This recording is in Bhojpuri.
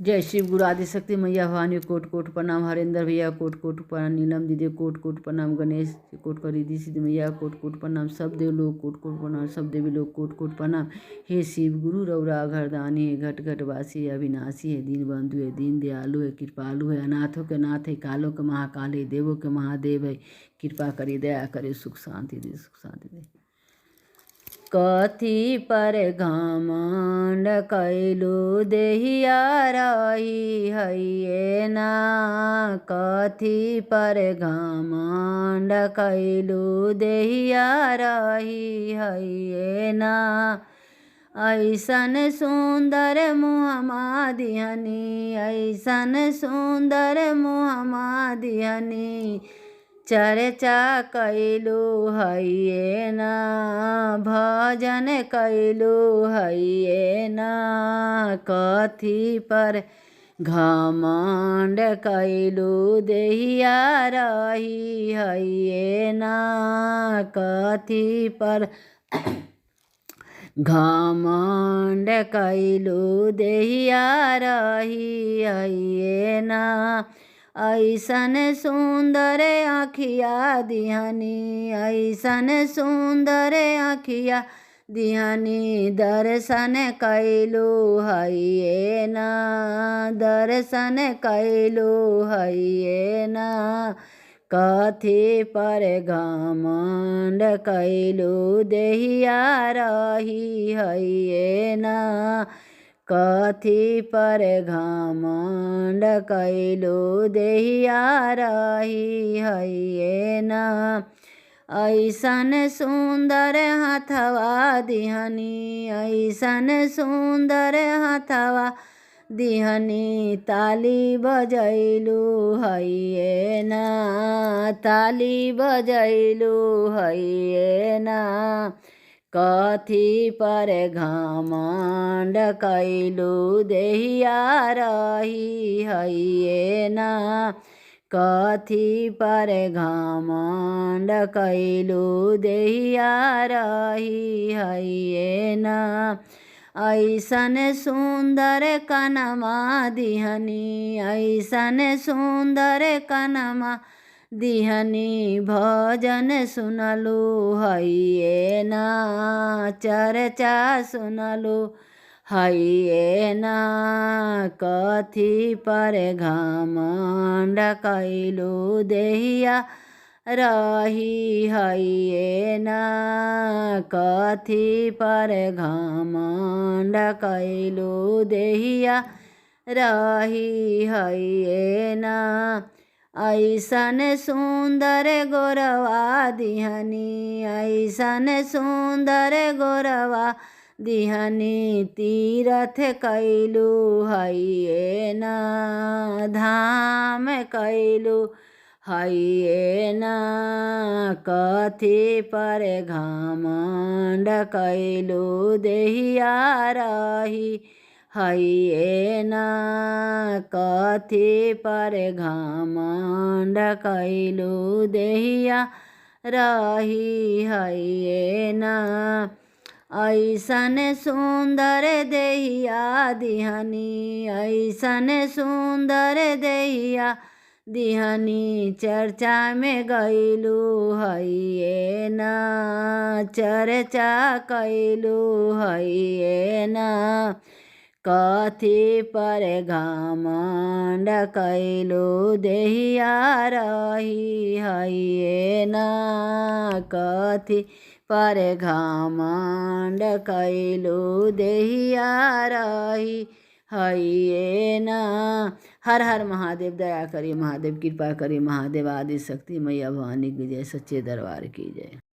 जय शिव गुरु आदिशक्ति मैया भवानी कोट कोट प्रणाम। हरेंद्र भैया कोट कोट प्रणाम। नीलम दीदी कोट कोट प्रणाम। गणेश कोट कर रिद्धि सिद्धि मैया कोट कोट प्रणाम। सब देव लोग कोट कोट प्रणाम। सब देवी लोग कोट कोट प्रणाम। हे शिव गुरु रौरा घरदानी है, घट घट वासी है, अविनाशी है, दीन बंधु है, दीन दयालु है, कृपालु है, अनाथों के नाथ है, कालों के महाकाल है, देवों के महादेव है। कृपा करी दया करे, सुख शांति दे, सुख शांति दे। कथी पर घमंड कैलू देहिया रही है ना। कथी पर घमंड कैलू देहिया रही है ना। ऐसन सुंदर मुहम्मा दिहनी, ऐसन सुंदर मुहम्मा दिहनी। चर्चा कैलू है ना, भजन कैलू है ना। कथी पर घमंड कैलू देहिया रही है ना। कथी पर घमंड कैलू देहिया रही है ना। ऐसन सुंदर आँखिया दिहनी, ऐसन सुंदर आँखिया दिहनी। दर्शन कैलू है ना, दर्शन कैलू है ना। कथी पर घमंड कैलू देहिया रही है ना। कथी पर घमंड कैलू देहिया रही है ना। ऐसन सुंदर हथवा दिहनी, ऐसन सुंदर हथवा दिहनी। ताली बजैलू है ना, ताली बजैलू है ना। कथी पर घमंड कैलू देहिया रही है ना। कथी पर घमंड कैलू देहिया रही है ना। ऐसन सुंदर कनमा दिहनी, ऐसन सुंदर कनमा दिहनी। भजन सुनलू है ना, चर्चा सुनलू है ना। कथी पर घमंड कैलू देहिया रही है ना। कथी पर घमंड कैलू देहिया रही है ना। ऐसन सुंदर गोरवा दिहनी, ऐसन सुंदर गोरवा दिहनी। तीरथ कैलू है ना, धाम कैलू है ना। कथी पर घमंड कैलू देहिया रही है ना। कथी पर घमंड कैलू देहिया रही है ना। ऐसन सुंदर देहिया दिहनी, ऐसन सुंदर देहिया दिहनी। चर्चा में गैलू है ना, चर्चा कैलू है ना। कथी पर घमंड कैलू देहिया रही है ना। कथी पर घमंड कैलू देहिया रही है ना। हर हर महादेव। दया करिए महादेव, कृपा करिए महादेव। आदि शक्ति मैया भवानी की जय, सच्चे दरबार की जय।